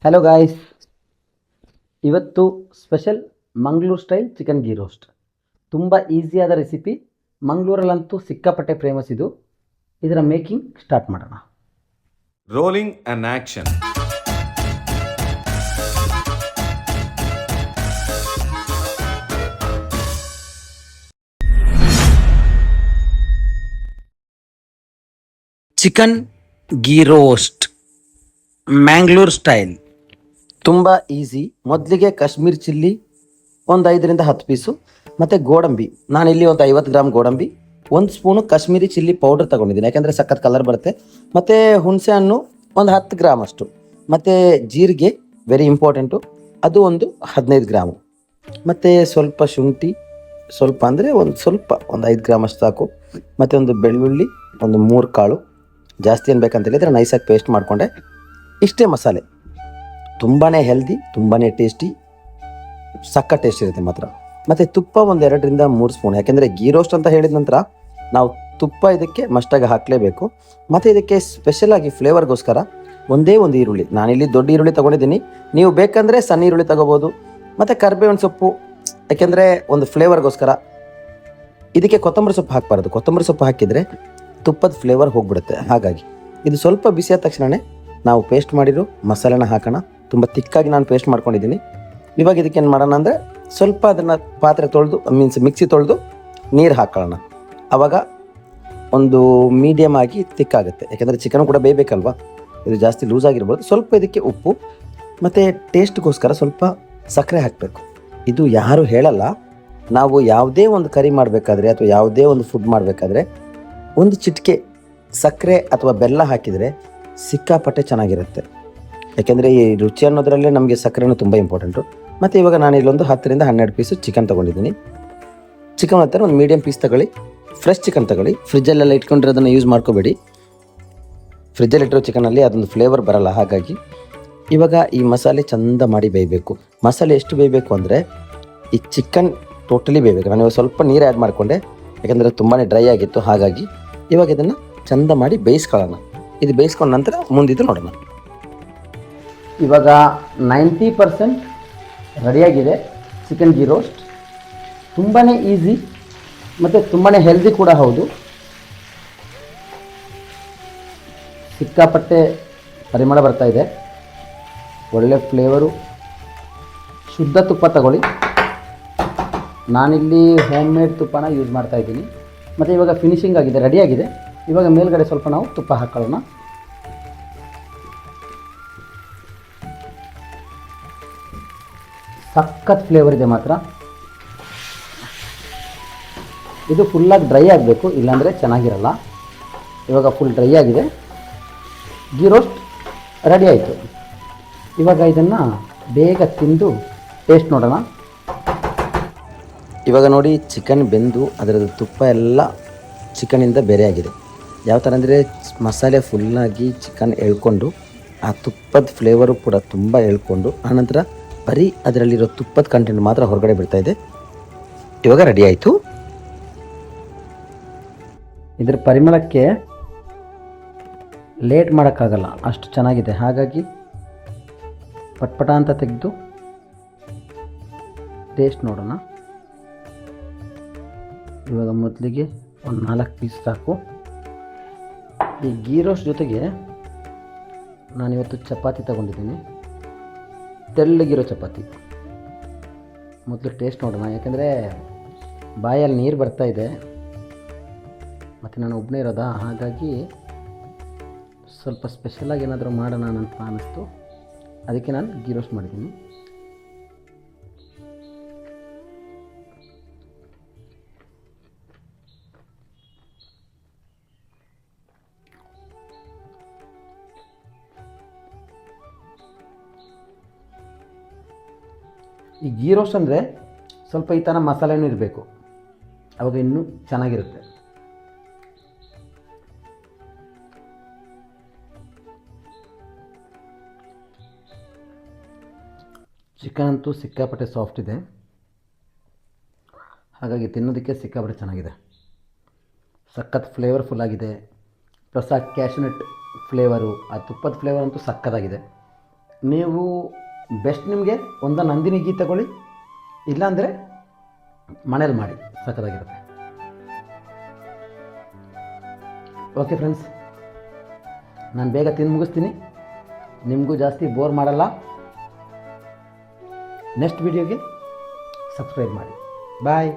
Hello guys, ಇವತ್ತು special Mangaluru style chicken ghee roast. ತುಂಬ ಈಸಿಯಾದ recipe. ಮಂಗಳೂರಲ್ಲಂತೂ ಸಿಕ್ಕಾಪಟ್ಟೆ ಫೇಮಸ್ ಇದು. ಇದರ ಮೇಕಿಂಗ್ ಸ್ಟಾರ್ಟ್ ಮಾಡೋಣ. Rolling and action. Chicken ghee roast Mangalore style ತುಂಬ ಈಸಿ. ಮೊದಲಿಗೆ ಕಾಶ್ಮೀರ್ ಚಿಲ್ಲಿ ಒಂದು 5-10 ಪೀಸು, ಮತ್ತು ಗೋಡಂಬಿ ನಾನಿಲ್ಲಿ ಒಂದು 50 ಗ್ರಾಮ್ ಗೋಡಂಬಿ, 1 ಸ್ಪೂನು ಕಾಶ್ಮೀರಿ ಚಿಲ್ಲಿ ಪೌಡರ್ ತೊಗೊಂಡಿದ್ದೀನಿ ಯಾಕೆಂದರೆ ಸಖತ್ ಕಲರ್ ಬರುತ್ತೆ, ಮತ್ತು ಹುಣಸೆ ಹಣ್ಣು ಒಂದು 10 ಗ್ರಾಮ್ ಅಷ್ಟು, ಮತ್ತು ಜೀರಿಗೆ ವೆರಿ ಇಂಪಾರ್ಟೆಂಟು ಅದು ಒಂದು 15 ಗ್ರಾಮು, ಮತ್ತು ಸ್ವಲ್ಪ ಶುಂಠಿ, ಸ್ವಲ್ಪ ಅಂದರೆ ಒಂದು 5 ಗ್ರಾಮ್ ಅಷ್ಟು ಸಾಕು, ಮತ್ತು ಒಂದು ಬೆಳ್ಳುಳ್ಳಿ, ಒಂದು 3 ಕಾಳು, ಜಾಸ್ತಿ ಏನು ಬೇಕಂತ ಹೇಳಿದರೆ ನೈಸಾಗಿ ಪೇಸ್ಟ್ ಮಾಡಿಕೊಂಡೆ. ಇಷ್ಟೇ ಮಸಾಲೆ. ತುಂಬಾ ಹೆಲ್ದಿ, ತುಂಬಾ ಟೇಸ್ಟಿ, ಸಕ್ಕ ಟೇಸ್ಟ್ ಇರುತ್ತೆ ಮಾತ್ರ. ಮತ್ತು ತುಪ್ಪ ಒಂದು 2-3 ಸ್ಪೂನ್, ಯಾಕೆಂದರೆ ಗೀ ರೋಸ್ಟ್ ಅಂತ ಹೇಳಿದ ನಂತರ ನಾವು ತುಪ್ಪ ಇದಕ್ಕೆ ಮಸ್ಟಾಗಿ ಹಾಕಲೇಬೇಕು. ಮತ್ತು ಇದಕ್ಕೆ ಸ್ಪೆಷಲಾಗಿ ಫ್ಲೇವರ್ಗೋಸ್ಕರ ಒಂದೇ ಒಂದು ಈರುಳ್ಳಿ, ನಾನಿಲ್ಲಿ ದೊಡ್ಡ ಈರುಳ್ಳಿ ತೊಗೊಂಡಿದ್ದೀನಿ, ನೀವು ಬೇಕಂದರೆ ಸಣ್ಣ ಈರುಳ್ಳಿ ತೊಗೋಬೋದು. ಮತ್ತು ಕರಿಬೇವಿನ ಸೊಪ್ಪು, ಯಾಕೆಂದರೆ ಒಂದು ಫ್ಲೇವರ್ಗೋಸ್ಕರ. ಇದಕ್ಕೆ ಕೊತ್ತಂಬರಿ ಸೊಪ್ಪು ಹಾಕಬಾರ್ದು, ಕೊತ್ತಂಬರಿ ಸೊಪ್ಪು ಹಾಕಿದರೆ ತುಪ್ಪದ ಫ್ಲೇವರ್ ಹೋಗಿಬಿಡುತ್ತೆ. ಹಾಗಾಗಿ ಇದು ಸ್ವಲ್ಪ ಬಿಸಿಯಾದ ತಕ್ಷಣವೇ ನಾವು ಪೇಸ್ಟ್ ಮಾಡಿರೋ ಮಸಾಲೆನ ಹಾಕೋಣ. ತುಂಬ ತಿಕ್ಕಾಗಿ ನಾನು ಪೇಸ್ಟ್ ಮಾಡ್ಕೊಂಡಿದ್ದೀನಿ. ಇವಾಗ ಇದಕ್ಕೆ ಏನು ಮಾಡೋಣ ಅಂದರೆ ಸ್ವಲ್ಪ ಅದನ್ನು ಪಾತ್ರೆ ತೊಳೆದು ಮಿಕ್ಸಿ ತೊಳೆದು ನೀರು ಹಾಕೊಳ್ಳೋಣ. ಆವಾಗ ಒಂದು ಮೀಡಿಯಮ್ ಆಗಿ ತಿಕ್ಕಾಗುತ್ತೆ, ಯಾಕೆಂದರೆ ಚಿಕನ್ ಕೂಡ ಬೇಯಬೇಕಲ್ವ, ಇದು ಜಾಸ್ತಿ ಲೂಸ್ ಆಗಿರ್ಬೋದು. ಸ್ವಲ್ಪ ಇದಕ್ಕೆ ಉಪ್ಪು ಮತ್ತು ಟೇಸ್ಟ್ಗೋಸ್ಕರ ಸ್ವಲ್ಪ ಸಕ್ಕರೆ ಹಾಕಬೇಕು. ಇದು ಯಾರು ಹೇಳಲ್ಲ, ನಾವು ಯಾವುದೇ ಒಂದು ಕರಿ ಮಾಡಬೇಕಾದ್ರೆ ಅಥವಾ ಯಾವುದೇ ಒಂದು ಫುಡ್ ಮಾಡಬೇಕಾದ್ರೆ ಒಂದು ಚಿಟಿಕೆ ಸಕ್ಕರೆ ಅಥವಾ ಬೆಲ್ಲ ಹಾಕಿದರೆ ಸಿಕ್ಕಾಪಟ್ಟೆ ಚೆನ್ನಾಗಿರುತ್ತೆ. ಯಾಕೆಂದರೆ ಈ ರುಚಿ ಅನ್ನೋದರಲ್ಲೇ ನಮಗೆ ಸಕ್ಕರೆನೂ ತುಂಬ ಇಂಪಾರ್ಟೆಂಟು. ಮತ್ತು ಇವಾಗ ನಾನು ಇಲ್ಲೊಂದು 10-12 ಪೀಸು ಚಿಕನ್ ತೊಗೊಂಡಿದ್ದೀನಿ. ಚಿಕನ್ ಹತ್ತಿರ ಒಂದು ಮೀಡಿಯಮ್ ಪೀಸ್ ತಗೊಳ್ಳಿ, ಫ್ರೆಶ್ ಚಿಕನ್ ತಗೊಳ್ಳಿ. ಫ್ರಿಜ್ಜಲ್ಲೆಲ್ಲ ಇಟ್ಕೊಂಡಿರೋದನ್ನು ಯೂಸ್ ಮಾಡ್ಕೋಬೇಡಿ, ಫ್ರಿಜ್ಜಲ್ಲಿ ಇಟ್ಟಿರೋ ಚಿಕನಲ್ಲಿ ಅದೊಂದು ಫ್ಲೇವರ್ ಬರಲ್ಲ. ಹಾಗಾಗಿ ಇವಾಗ ಈ ಮಸಾಲೆ ಚೆಂದ ಮಾಡಿ ಬೇಯಬೇಕು. ಮಸಾಲೆ ಎಷ್ಟು ಬೇಯಬೇಕು ಅಂದರೆ ಈ ಚಿಕನ್ ಟೋಟಲಿ ಬೇಯಬೇಕು. ನಾನು ಇವಾಗ ಸ್ವಲ್ಪ ನೀರು ಆ್ಯಡ್ ಮಾಡಿಕೊಂಡೆ, ಯಾಕೆಂದರೆ ತುಂಬಾ ಡ್ರೈ ಆಗಿತ್ತು. ಹಾಗಾಗಿ ಇವಾಗ ಇದನ್ನು ಚೆಂದ ಮಾಡಿ ಬೇಯಿಸ್ಕೊಳ್ಳೋಣ. ಇದು ಬೇಯಿಸ್ಕೊಂಡ ನಂತರ ಮುಂದಿದ್ದು ನೋಡೋಣ. ಇವಾಗ 90% ರೆಡಿಯಾಗಿದೆ ಚಿಕನ್ ಗೀ ರೋಸ್ಟ್. ತುಂಬಾ ಈಸಿ ಮತ್ತು ತುಂಬಾ ಹೆಲ್ದಿ ಕೂಡ ಹೌದು. ಸಿಕ್ಕಾಪಟ್ಟೆ ಪರಿಮಳ ಬರ್ತಾ ಇದೆ, ಒಳ್ಳೆ ಫ್ಲೇವರು. ಶುದ್ಧ ತುಪ್ಪ ತಗೊಳ್ಳಿ, ನಾನಿಲ್ಲಿ ಹೋಮ್ ಮೇಡ್ ತುಪ್ಪನ ಯೂಸ್ ಮಾಡ್ತಾ ಇದ್ದೀನಿ. ಮತ್ತು ಇವಾಗ ಫಿನಿಶಿಂಗ್ ಆಗಿದೆ, ರೆಡಿಯಾಗಿದೆ. ಇವಾಗ ಮೇಲ್ಗಡೆ ಸ್ವಲ್ಪ ನಾವು ತುಪ್ಪ ಹಾಕೊಳ್ಳೋಣ. ಸಖತ್ ಫ್ಲೇವರ್ ಇದೆ ಮಾತ್ರ. ಇದು ಫುಲ್ಲಾಗಿ ಡ್ರೈ ಆಗಬೇಕು, ಇಲ್ಲಾಂದರೆ ಚೆನ್ನಾಗಿರಲ್ಲ. ಇವಾಗ ಫುಲ್ ಡ್ರೈ ಆಗಿದೆ, ಗೀ ರೋಸ್ಟ್ ರೆಡಿ ಆಯಿತು. ಇವಾಗ ಇದನ್ನು ಬೇಗ ತಿಂದು ಟೇಸ್ಟ್ ನೋಡೋಣ. ಇವಾಗ ನೋಡಿ, ಚಿಕನ್ ಬೆಂದು ಅದರದ್ದು ತುಪ್ಪ ಎಲ್ಲ ಚಿಕನಿಂದ ಬೇರೆ ಆಗಿದೆ. ಯಾವ ಥರ ಅಂದರೆ ಮಸಾಲೆ ಫುಲ್ಲಾಗಿ ಚಿಕನ್ ಎಳ್ಕೊಂಡು ಆ ತುಪ್ಪದ ಫ್ಲೇವರು ಕೂಡ ತುಂಬ ಎಳ್ಕೊಂಡು ಆನಂತರ ಬರೀ ಅದರಲ್ಲಿರೋ ತುಪ್ಪದ ಕಂಟೆಂಟ್ ಮಾತ್ರ ಹೊರಗಡೆ ಬಿಡ್ತಾ ಇದೆ. ಇವಾಗ ರೆಡಿ ಆಯಿತು. ಇದರ ಪರಿಮಳಕ್ಕೆ ಲೇಟ್ ಮಾಡೋಕ್ಕಾಗಲ್ಲ, ಅಷ್ಟು ಚೆನ್ನಾಗಿದೆ. ಹಾಗಾಗಿ ಪಟ್ಪಟ ಅಂತ ತೆಗೆದು ಟೇಸ್ಟ್ ನೋಡೋಣ. ಇವಾಗ ಮೊದಲಿಗೆ ಒಂದು 4 ಪೀಸ್ ಸಾಕು. ಈ ಗೀ ರೋಸ್ಟ್ ಜೊತೆಗೆ ನಾನಿವತ್ತು ಚಪಾತಿ ತಗೊಂಡಿದ್ದೀನಿ, ತೆಳ್ಳಗಿರೋ ಚಪಾತಿ. ಮೊದಲು ಟೇಸ್ಟ್ ನೋಡೋಣ, ಯಾಕೆಂದರೆ ಬಾಯಲ್ಲಿ ನೀರು ಬರ್ತಾ ಇದೆ ಮತ್ತು ನಾನು ಒಬ್ಬನೇ ಇರೋದಾ. ಹಾಗಾಗಿ ಸ್ವಲ್ಪ ಸ್ಪೆಷಲಾಗಿ ಏನಾದರೂ ಮಾಡೋಣ ಅಂತ ಅನ್ನಿಸ್ತು, ಅದಕ್ಕೆ ನಾನು ಗೀ ರೋಸ್ಟ್ ಮಾಡಿದ್ದೀನಿ. ಈ ಗೀ ರೋಸ್ಟ್ ಅಂದರೆ ಸ್ವಲ್ಪ ಈ ಥರ ಮಸಾಲೆನೂ ಇರಬೇಕು, ಅವಾಗ ಇನ್ನೂ ಚೆನ್ನಾಗಿರುತ್ತೆ. ಚಿಕನ್ ಅಂತೂ ಸಿಕ್ಕಾಪಟ್ಟೆ ಸಾಫ್ಟ್ ಇದೆ, ಹಾಗಾಗಿ ತಿನ್ನೋದಕ್ಕೆ ಸಿಕ್ಕಾಪಟ್ಟೆ ಚೆನ್ನಾಗಿದೆ. ಸಖತ್ ಫ್ಲೇವರ್ಫುಲ್ ಆಗಿದೆ. ಪ್ಲಸ್ ಆ ಕ್ಯಾಶ್ನಟ್ ಫ್ಲೇವರು, ಆ ತುಪ್ಪದ ಫ್ಲೇವರ್ ಅಂತೂ ಸಕ್ಕತ್ತಾಗಿದೆ. ನೀವು ಬೆಸ್ಟ್ ನಿಮಗೆ ಒಂದು ನಂದಿನಿ ಗೀ ತಗೊಳ್ಳಿ, ಇಲ್ಲಾಂದರೆ ಮನೇಲಿ ಮಾಡಿ, ಸಖತ್ತಾಗಿರುತ್ತೆ. ಓಕೆ ಫ್ರೆಂಡ್ಸ್, ನಾನು ಬೇಗ ತಿಂದು ಮುಗಿಸ್ತೀನಿ, ನಿಮಗೂ ಜಾಸ್ತಿ ಬೋರ್ ಮಾಡಲ್ಲ. ನೆಕ್ಸ್ಟ್ ವಿಡಿಯೋಗೆ ಸಬ್ಸ್ಕ್ರೈಬ್ ಮಾಡಿ. ಬಾಯ್.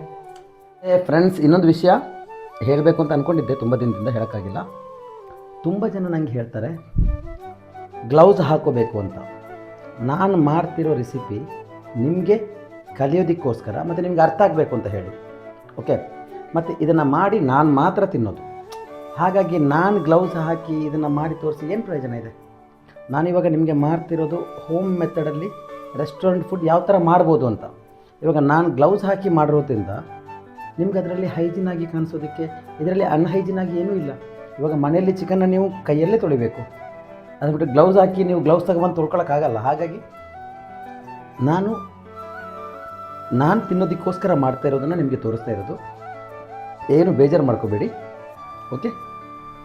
ಫ್ರೆಂಡ್ಸ್, ಇನ್ನೊಂದು ವಿಷಯ ಹೇಳಬೇಕು ಅಂತ ಅಂದ್ಕೊಂಡಿದ್ದೆ, ತುಂಬ ದಿನದಿಂದ ಹೇಳೋಕ್ಕಾಗಿಲ್ಲ. ತುಂಬ ಜನ ನನಗೆ ಹೇಳ್ತಾರೆ ಗ್ಲೌಸ್ ಹಾಕೋಬೇಕು ಅಂತ. ನಾನು ಮಾಡ್ತಿರೋ ರೆಸಿಪಿ ನಿಮಗೆ ಕಲಿಯೋದಕ್ಕೋಸ್ಕರ ಮತ್ತು ನಿಮ್ಗೆ ಅರ್ಥ ಆಗಬೇಕು ಅಂತ ಹೇಳಿ, ಓಕೆ. ಮತ್ತು ಇದನ್ನು ಮಾಡಿ ನಾನು ಮಾತ್ರ ತಿನ್ನೋದು. ಹಾಗಾಗಿ ನಾನು ಗ್ಲೌಸ್ ಹಾಕಿ ಇದನ್ನು ಮಾಡಿ ತೋರಿಸಿ ಏನು ಪ್ರಯೋಜನ ಇದೆ? ನಾನಿವಾಗ ನಿಮಗೆ ಮಾಡ್ತಿರೋದು ಹೋಮ್ ಮೆಥಡಲ್ಲಿ ರೆಸ್ಟೋರೆಂಟ್ ಫುಡ್ ಯಾವ ಥರ ಮಾಡ್ಬೋದು ಅಂತ. ಇವಾಗ ನಾನು ಗ್ಲೌಸ್ ಹಾಕಿ ಮಾಡಿರೋದ್ರಿಂದ ನಿಮ್ಗೆ ಅದರಲ್ಲಿ ಹೈಜಿನ್ ಆಗಿ ಕಾಣಿಸೋದಕ್ಕೆ, ಇದರಲ್ಲಿ ಅನ್ಹೈಜಿನ್ ಆಗಿ ಏನೂ ಇಲ್ಲ. ಇವಾಗ ಮನೆಯಲ್ಲಿ ಚಿಕನ್ನ ನೀವು ಕೈಯಲ್ಲೇ ತೊಳಿಬೇಕು, ಅದು ಬಿಟ್ಟು ಗ್ಲೌಸ್ ಹಾಕಿ ನೀವು ಗ್ಲೌಸ್ ತಗೊಂಡು ತೊಳ್ಕೊಳಕ್ಕಾಗಲ್ಲ. ಹಾಗಾಗಿ ನಾನು ತಿನ್ನೋದಕ್ಕೋಸ್ಕರ ಮಾಡ್ತಾ ಇರೋದನ್ನು ನಿಮಗೆ ತೋರಿಸ್ತಾ ಇರೋದು. ಏನು ಬೇಜಾರು ಮಾಡ್ಕೋಬೇಡಿ, ಓಕೆ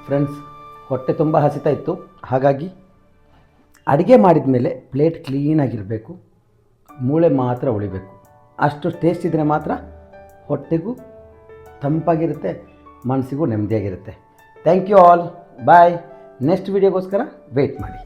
ಫ್ರೆಂಡ್ಸ್. ಹೊಟ್ಟೆ ತುಂಬ ಹಸಿತಾ ಇತ್ತು, ಹಾಗಾಗಿ ಅಡುಗೆ ಮಾಡಿದ ಮೇಲೆ ಪ್ಲೇಟ್ ಕ್ಲೀನಾಗಿರಬೇಕು, ಮೂಳೆ ಮಾತ್ರ ಉಳಿಬೇಕು. ಅಷ್ಟು ಟೇಸ್ಟ್ ಇದ್ದರೆ ಮಾತ್ರ ಹೊಟ್ಟೆಗೂ ತಂಪಾಗಿರುತ್ತೆ, ಮನಸ್ಸಿಗೂ ನೆಮ್ಮದಿಯಾಗಿರುತ್ತೆ. Thank you all, bye. Next ವೀಡಿಯೋಗೋಸ್ಕರ ವೆಯ್ಟ್ ಮಾಡಿ.